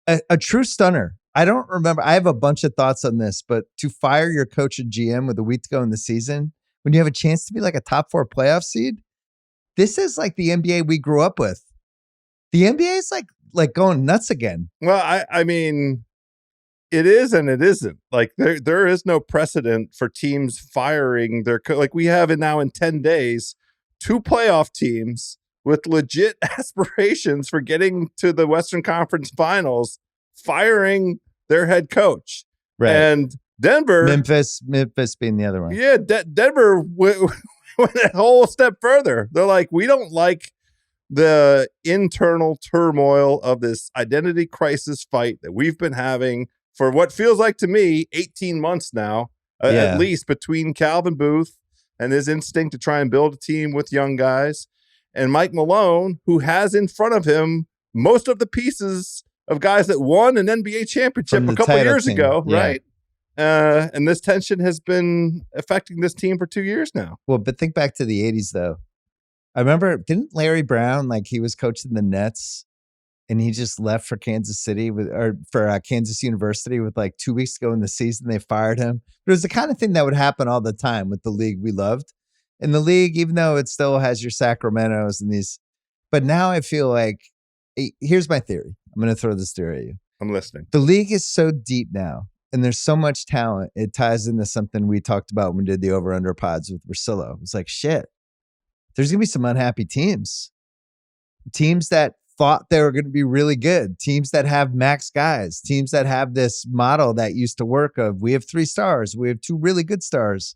A true stunner. I don't remember. I have a bunch of thoughts on this, but to fire your coach and GM with a week to go in the season, when you have a chance to be like a top 4 playoff seed, this is like the NBA we grew up with. The NBA is like going nuts again. Well, I mean, it is and it isn't. Like there is no precedent for teams firing their like we have it now in 10 days, 2 playoff teams with legit aspirations for getting to the Western Conference Finals firing their head coach. Right. And Denver, Memphis being the other one. Yeah, Denver went a whole step further. They're like, we don't like the internal turmoil of this identity crisis fight that we've been having for what feels like to me 18 months now, at least, between Calvin Booth and his instinct to try and build a team with young guys, and Mike Malone, who has in front of him most of the pieces of guys that won an NBA championship a couple years ago, right? And this tension has been affecting this team for 2 years now. Well, but think back to the 80s, though. I remember, didn't Larry Brown, like he was coaching the Nets and he just left for Kansas City for Kansas University with like 2 weeks to go in the season. They fired him. But it was the kind of thing that would happen all the time with the league we loved. And the league, even though it still has your Sacramentos and these, but now I feel like, here's my theory. I'm going to throw this theory at you. I'm listening. The league is so deep now and there's so much talent. It ties into something we talked about when we did the over-under pods with Russillo. It's like, shit, there's going to be some unhappy teams. Teams that thought they were going to be really good. Teams that have max guys. Teams that have this model that used to work of, we have 3 stars. We have 2 really good stars.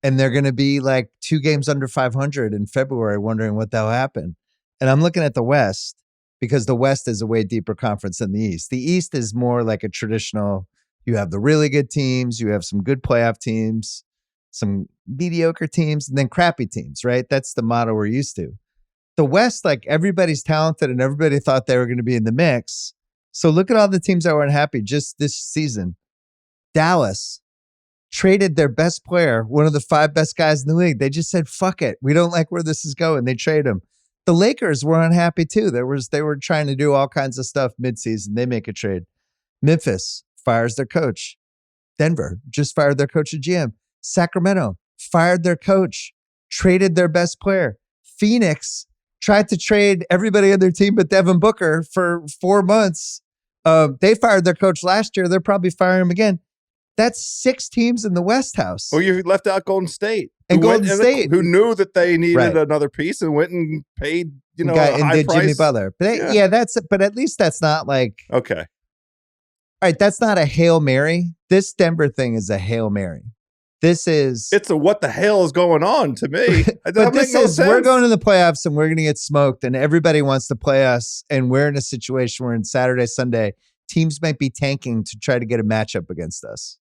And they're going to be like 2 games under 500 in February, wondering what the hell happened. And I'm looking at the West because the West is a way deeper conference than the East. The East is more like a traditional, you have the really good teams, you have some good playoff teams, some mediocre teams, and then crappy teams, right? That's the model we're used to. The West, like everybody's talented and everybody thought they were going to be in the mix. So look at all the teams that were unhappy just this season. Dallas traded their best player, one of the 5 best guys in the league. They just said, fuck it. We don't like where this is going. They trade him. The Lakers were unhappy too. They were trying to do all kinds of stuff midseason. They make a trade. Memphis fires their coach. Denver just fired their coach and GM. Sacramento fired their coach, traded their best player. Phoenix tried to trade everybody on their team but Devin Booker for 4 months. They fired their coach last year. They're probably firing him again. That's 6 teams in the West House. Well, you left out Golden State. And Golden State. Who knew that they needed another piece and went and paid, a high did price. Jimmy Butler. But but at least that's not like. Okay. All right, that's not a Hail Mary. This Denver thing is a Hail Mary. It's a what the hell is going on to me. But this is, we're going to the playoffs and we're going to get smoked and everybody wants to play us. And we're in a situation where in Saturday, Sunday, teams might be tanking to try to get a matchup against us.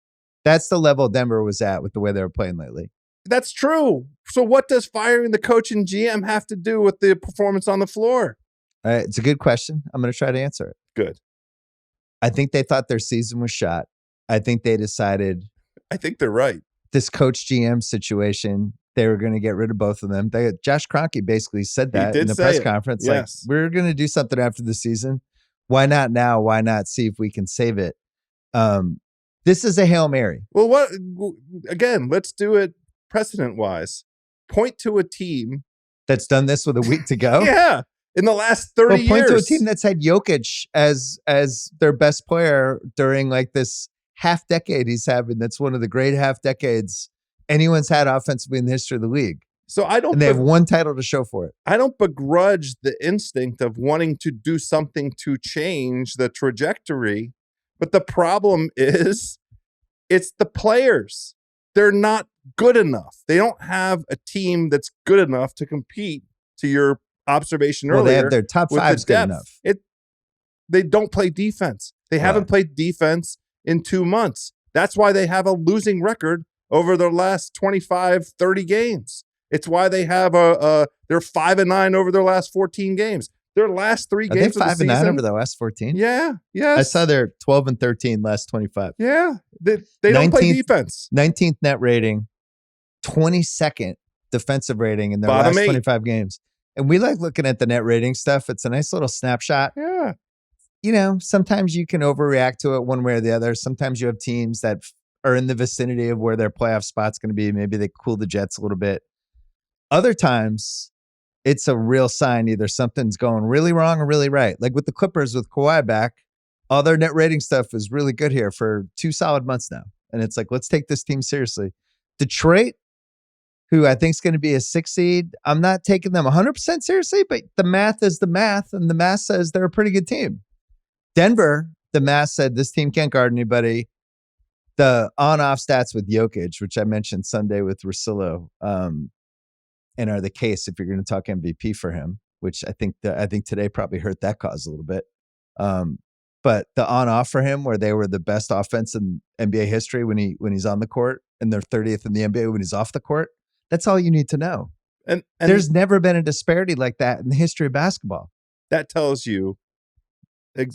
That's the level Denver was at with the way they were playing lately. That's true. So what does firing the coach and GM have to do with the performance on the floor? It's a good question. I'm going to try to answer it. Good. I think they thought their season was shot. I think they decided. I think they're right. This coach GM situation, they were going to get rid of both of them. Josh Kroenke basically said that in the press conference. Yes. Like, we're going to do something after the season. Why not now? Why not see if we can save it? This is a Hail Mary. Well, again, let's do it precedent-wise. Point to a team that's done this with a week to go. Yeah. In the last 30 years. Point to a team that's had Jokic as their best player during like this half decade he's having. That's one of the great half decades anyone's had offensively in the history of the league. So they have 1 title to show for it. I don't begrudge the instinct of wanting to do something to change the trajectory, but the problem is it's the players. They're not good enough. They don't have a team that's good enough to compete, to your observation earlier. They have their top 5's good enough. They don't play defense. They haven't played defense in 2 months. That's why they have a losing record over their last 25, 30 games. It's why they have they're 5-9 over their last 14 games. Their last 3 games of the season. 5-9 over the last 14? Yeah. Yes. I saw they're 12-13 last 25. Yeah. They don't play defense. 19th net rating, 22nd defensive rating in their Bottom last 8. 25 games. And we like looking at the net rating stuff. It's a nice little snapshot. Yeah. sometimes you can overreact to it one way or the other. Sometimes you have teams that are in the vicinity of where their playoff spot's going to be. Maybe they cool the Jets a little bit. Other times, it's a real sign either something's going really wrong or really right. Like with the Clippers with Kawhi back, all their net rating stuff is really good here for 2 solid months now. And it's like, let's take this team seriously. Detroit, who I think is going to be a 6 seed, I'm not taking them 100% seriously, but the math is the math, and the math says they're a pretty good team. Denver, the math said this team can't guard anybody. The on-off stats with Jokic, which I mentioned Sunday with Russillo, and are the case if you're going to talk MVP for him, which I think today probably hurt that cause a little bit. But the on-off for him, where they were the best offense in NBA history when he's on the court, and they're 30th in the NBA when he's off the court. That's all you need to know. And there's never been a disparity like that in the history of basketball. That tells you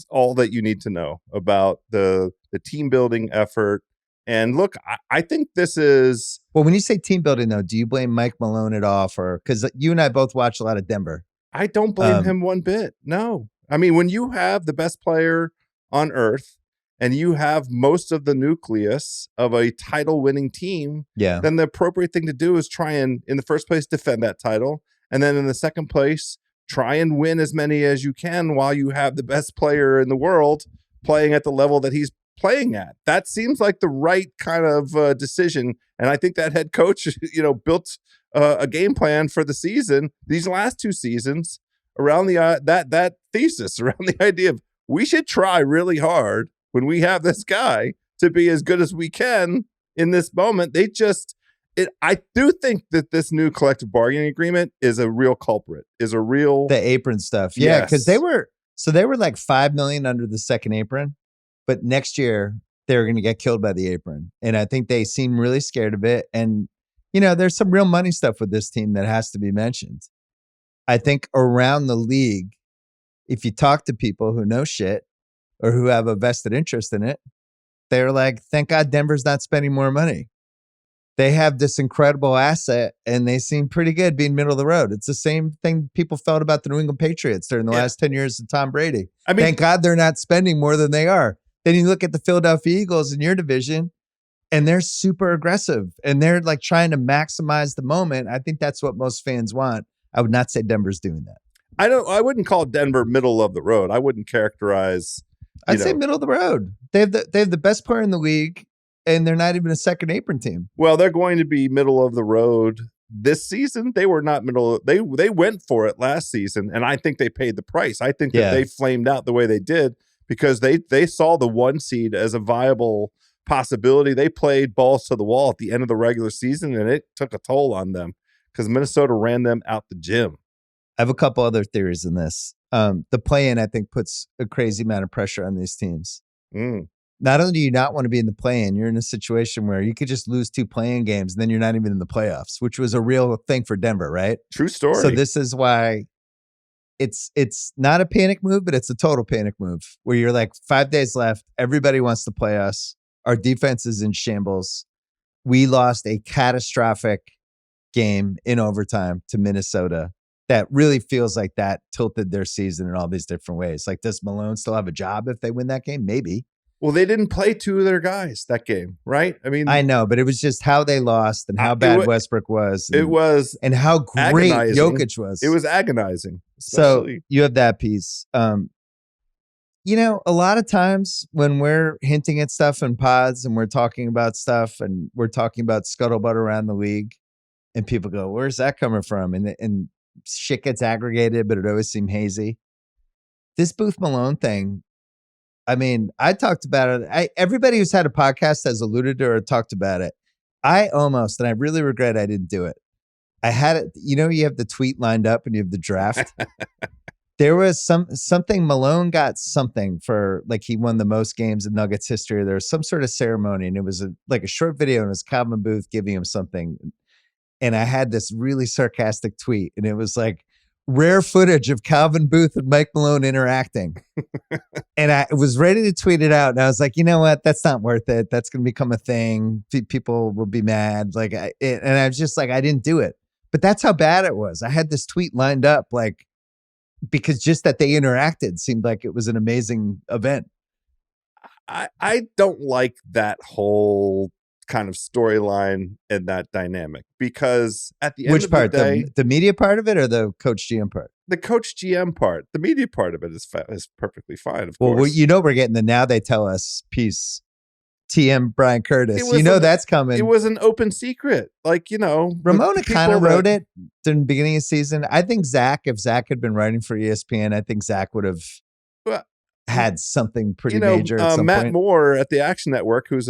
all that you need to know about the team building effort. And look, I think this is... Well, when you say team building, though, do you blame Mike Malone at all for... Because you and I both watch a lot of Denver. I don't blame him one bit. No. I mean, when you have the best player on earth and you have most of the nucleus of a title-winning team, then the appropriate thing to do is try and, in the first place, defend that title. And then in the second place, try and win as many as you can while you have the best player in the world playing at the level that he's playing at. That seems like the right kind of decision. And I think that head coach, built a game plan for the season, these last 2 seasons, around the that thesis, around the idea of we should try really hard when we have this guy to be as good as we can in this moment. I do think that this new collective bargaining agreement is a real culprit, the apron stuff. Yeah, because they were like $5 million under the second apron, but next year they're going to get killed by the apron. And I think they seem really scared of it. And, there's some real money stuff with this team that has to be mentioned. I think around the league, if you talk to people who know shit or who have a vested interest in it, they're like, thank God Denver's not spending more money. They have this incredible asset and they seem pretty good being middle of the road. It's the same thing people felt about the New England Patriots during the last 10 years of Tom Brady. I mean, thank God they're not spending more than they are. Then you look at the Philadelphia Eagles in your division and they're super aggressive and they're like trying to maximize the moment. I think that's what most fans want. I would not say Denver's doing that. I wouldn't call Denver middle of the road. I wouldn't characterize. I'd say middle of the road. They have the best player in the league, and they're not even a second apron team. Well, they're going to be middle of the road this season. They were not middle. They went for it last season, and I think they paid the price. I think that they flamed out the way they did because they saw the 1 seed as a viable possibility. They played balls to the wall at the end of the regular season, and it took a toll on them because Minnesota ran them out the gym. I have a couple other theories in this. The play-in, I think, puts a crazy amount of pressure on these teams. Not only do you not want to be in the play-in, you're in a situation where you could just lose 2 play-in games and then you're not even in the playoffs, which was a real thing for Denver, right? True story. So this is why it's not a panic move, but it's a total panic move where you're like 5 days left. Everybody wants to play us. Our defense is in shambles. We lost a catastrophic game in overtime to Minnesota. That really feels like that tilted their season in all these different ways. Like, does Malone still have a job if they win that game? Maybe. Well, they didn't play 2 of their guys that game, right? I mean, I know, but it was just how they lost and how bad Westbrook was. And how great agonizing. Jokic was. It was agonizing. So you have that piece. A lot of times when we're hinting at stuff in pods and we're talking about stuff and we're talking about scuttlebutt around the league and people go, where's that coming from? And shit gets aggregated, but it always seemed hazy. This Booth Malone thing, I mean, I talked about it. Everybody who's had a podcast has alluded to or talked about it. I almost, and I really regret I didn't do it. I had it, you have the tweet lined up and you have the draft. There was something, Malone got something for, like, he won the most games in Nuggets history. There was some sort of ceremony and it was a short video and it was Calvin Booth giving him something. And I had this really sarcastic tweet and it was like, rare footage of Calvin Booth and Mike Malone interacting. And I was ready to tweet it out. And I was like, you know what? That's not worth it. That's going to become a thing. People will be mad. And I was just like, I didn't do it. But that's how bad it was. I had this tweet lined up. Like, because just that they interacted seemed like it was an amazing event. I don't like that whole kind of storyline and that dynamic, because at the end Which of part? the day, The media part of it or the coach GM part? the coach GM part, the media part of it is perfectly fine. Of Well, course, we're getting the now they tell us piece. TM Brian Curtis. That's coming. It was an open secret. Like, Ramona kind of wrote it during the beginning of the season. I think if Zach had been writing for ESPN, I think Zach would have had something pretty major at some Matt point. Moore at the Action Network, who's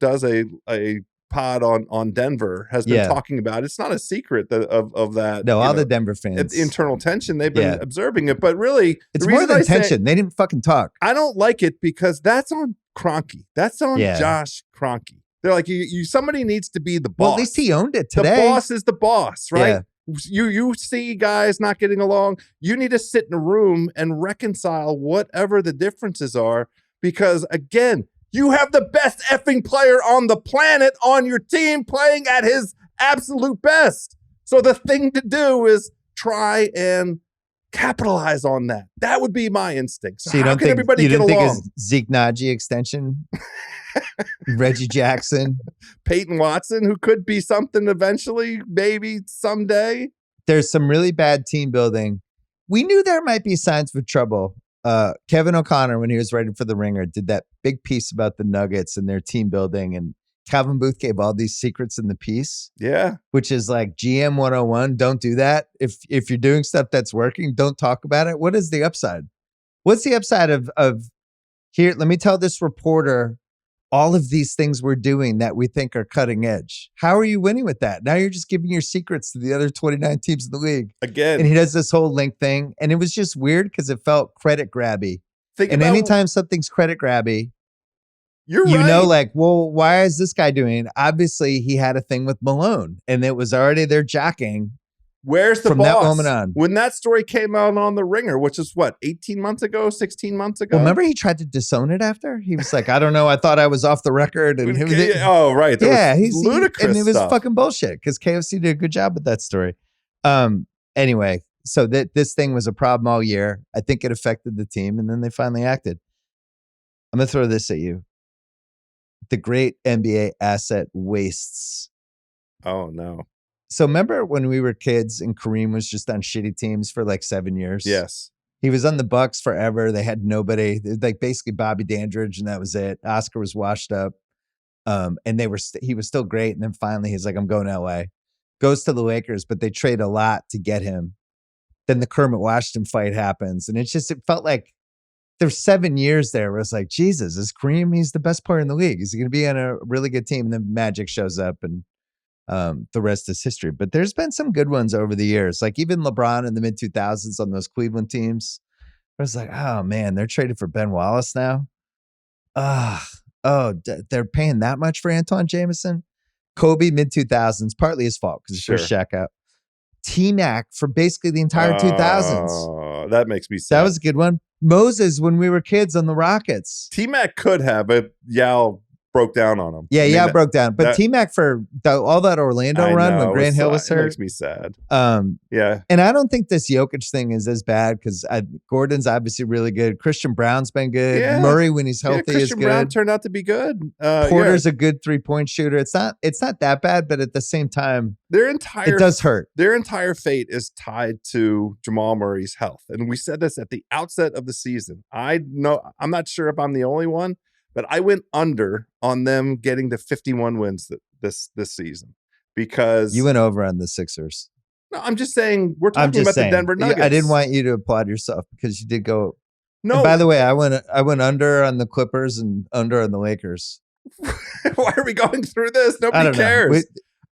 does a pod on Denver, has been talking about it. It's not a secret of that. No, all the Denver fans. Internal tension, they've been observing it. But really, it's more than tension. They didn't fucking talk. I don't like it because that's on Kroenke. That's on Josh Kroenke. They're like, somebody needs to be the boss. Well, at least he owned it today. The boss is the boss, right? Yeah. You see guys not getting along. You need to sit in a room and reconcile whatever the differences are, because again, you have the best effing player on the planet on your team playing at his absolute best. So the thing to do is try and capitalize on that. That would be my instinct. So how can everybody get along? Zeke Najee extension, Reggie Jackson, Peyton Watson, who could be something eventually, maybe someday. There's some really bad team building. We knew there might be signs of trouble. Kevin O'Connor, when he was writing for The Ringer, did that big piece about the Nuggets and their team building, and Calvin Booth gave all these secrets in the piece. Yeah. Which is like GM 101. Don't do that. If you're doing stuff that's working, don't talk about it. What is the upside? What's the upside of here? Let me tell this reporter all of these things we're doing that we think are cutting edge. How are you winning with that? Now you're just giving your secrets to the other 29 teams in the league. Again. And he does this whole link thing. And it was just weird because it felt credit grabby. And anytime something's credit grabby, you know, like, well, why is this guy doing it? Obviously, he had a thing with Malone, and it was already there jacking. Where's the from boss? That moment on? When that story came out on The Ringer, which is what, 18 months ago, 16 months ago? Well, remember he tried to disown it after? He was like, I don't know. I thought I was off the record. And oh, right. He's ludicrous. And it was fucking bullshit because KFC did a good job with that story. Anyway, so this thing was a problem all year. I think it affected the team, and then they finally acted. I'm going to throw this at you. The great NBA asset wastes. Oh, no. So remember when we were kids and Kareem was just on shitty teams for like 7 years? Yes. He was on the Bucks forever. They had nobody. Like basically Bobby Dandridge, and that was it. Oscar was washed up. And he was still great. And then finally he's like, I'm going to LA. Goes to the Lakers, but they trade a lot to get him. Then the Kermit Washington fight happens. And it felt like there's 7 years there where it's like, Jesus, is Kareem? He's the best player in the league. Is he going to be on a really good team? And then Magic shows up, and the rest is history. But there's been some good ones over the years. Like even LeBron in the mid 2000s on those Cleveland teams. I was like, oh man, they're traded for Ben Wallace now. They're paying that much for Antoine Jameson. Kobe mid 2000s, partly his fault because he pushed Shaq out. T-Mac for basically the entire 2000s. Oh, that makes me sad. That was a good one. Moses when we were kids on the Rockets. T-Mac could have, but Yao broke down on him. Yeah, Yao broke down. But T-Mac for all that Orlando run when Grant Hill was hurt. It makes me sad. Yeah. And I don't think this Jokic thing is as bad because Gordon's obviously really good. Christian Brown's been good. Yeah. Murray, when he's healthy, is good. Christian Brown turned out to be good. Porter's a good 3-point shooter. It's not that bad, but at the same time, it does hurt. Their entire fate is tied to Jamal Murray's health. And we said this at the outset of the season. I'm not sure if I'm the only one, but I went under on them getting to 51 wins this season because you went over on the Sixers. No, I'm just saying we're talking about the Denver Nuggets. I didn't want you to applaud yourself because you did go. No. And by the way, I went under on the Clippers and under on the Lakers. Why are we going through this? Nobody cares.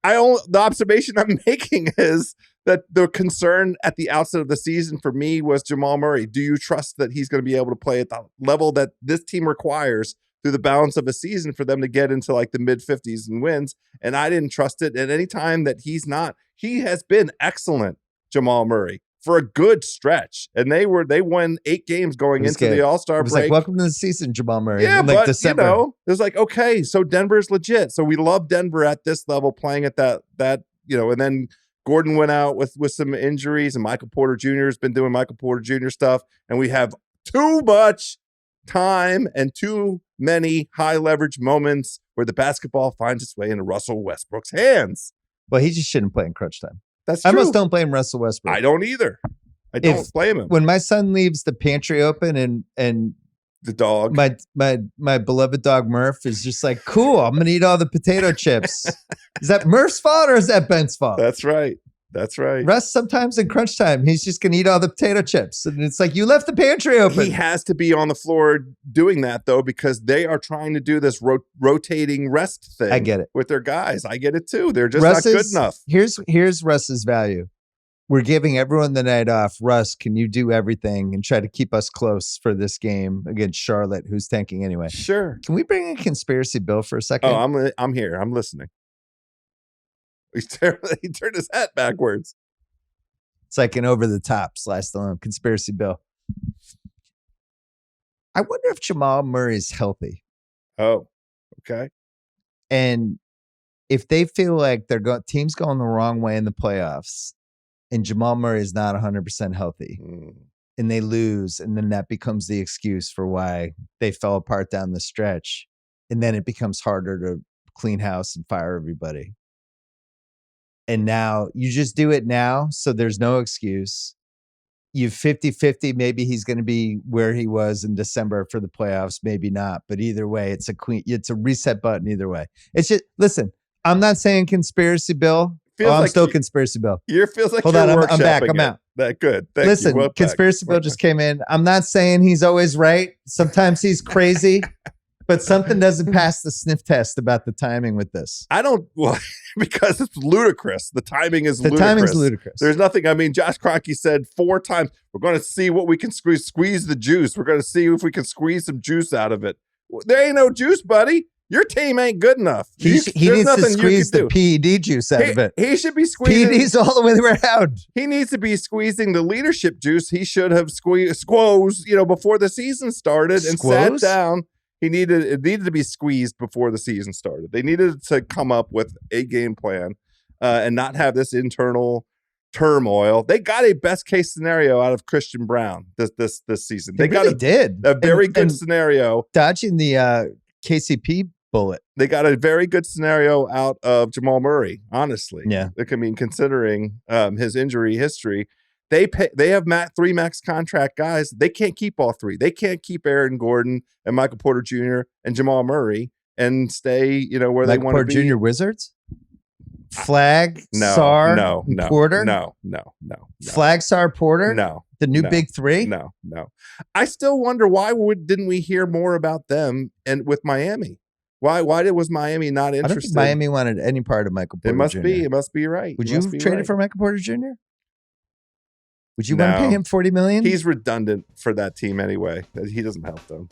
The observation I'm making is that the concern at the outset of the season for me was Jamal Murray. Do you trust that he's going to be able to play at the level that this team requires through the balance of a season for them to get into like the mid 50s and wins? And I didn't trust it. And any time that he has been excellent, Jamal Murray, for a good stretch. And they won 8 games going into the All-Star break. Like, welcome to the season, Jamal Murray. Yeah, in like but December. it was like, okay, so Denver's legit. So we love Denver at this level playing at that, and then Gordon went out with some injuries, and Michael Porter Jr. has been doing Michael Porter Jr. stuff, and we have too much time and too many high leverage moments where the basketball finds its way into Russell Westbrook's hands. Well, he just shouldn't play in crunch time. That's I true. almost don't blame Russell Westbrook. I don't either. I don't blame him. When my son leaves the pantry open and the dog, my beloved dog Murph is just like, cool, I'm gonna eat all the potato chips. Is that Murph's fault or is that Ben's fault? That's right. That's right. Russ, sometimes in crunch time, he's just gonna eat all the potato chips. And it's like, you left the pantry open. He has to be on the floor doing that, though, because they are trying to do this rotating rest thing. I get it. With their guys. I get it too. They're just not good enough. Here's Russ's value. We're giving everyone the night off. Russ, can you do everything and try to keep us close for this game against Charlotte, who's tanking anyway? Sure. Can we bring in Conspiracy Bill for a second? Oh, I'm here. I'm listening. He turned his hat backwards. It's like an over the top Sly Stallone. Conspiracy Bill. I wonder if Jamal Murray is healthy. Oh, okay. And if they feel like team's going the wrong way in the playoffs, and Jamal Murray is not 100% healthy, and they lose, and then that becomes the excuse for why they fell apart down the stretch, and then it becomes harder to clean house and fire everybody. And now you just do it now, so there's no excuse. You 50-50, maybe he's going to be where he was in December for the playoffs, maybe not. But either way, it's a reset button either way. It's just, listen, I'm not saying Conspiracy Bill. I'm still Conspiracy Bill. Feels like Hold on, I'm back. I'm out. That good. Thank Listen, you. Conspiracy Bill just came in. I'm not saying he's always right. Sometimes he's crazy. But something doesn't pass the sniff test about the timing with this. Because it's ludicrous. The timing is ludicrous. The timing's ludicrous. There's nothing. Josh Kroenke said 4 times, we're going to see what we can squeeze the juice. We're going to see if we can squeeze some juice out of it. There ain't no juice, buddy. Your team ain't good enough. He needs to squeeze the PED juice out of it. He should be squeezing. PED's all the way around. He needs to be squeezing the leadership juice. He should have squeezed, before the season started and sat down. It needed to be squeezed before the season started. They needed to come up with a game plan and not have this internal turmoil. They got a best case scenario out of Christian Brown this season. They really did a very good scenario. Dodging the KCP bullet. They got a very good scenario out of Jamal Murray, honestly. Yeah. Considering his injury history. They have 3 max contract guys. They can't keep all 3. They can't keep Aaron Gordon and Michael Porter Jr. and Jamal Murray and stay, where they want to be. Porter Jr. Wizards? Flag, no, Porter? No. Flag, Sar, Porter? No. The new big 3? No. I still wonder why didn't we hear more about them and with Miami? Why was Miami not interested? I don't think Miami wanted any part of Michael Porter Jr. It must be right. Would you have traded for Michael Porter Jr.? Would you want to pay him $40 million? He's redundant for that team anyway. He doesn't help them.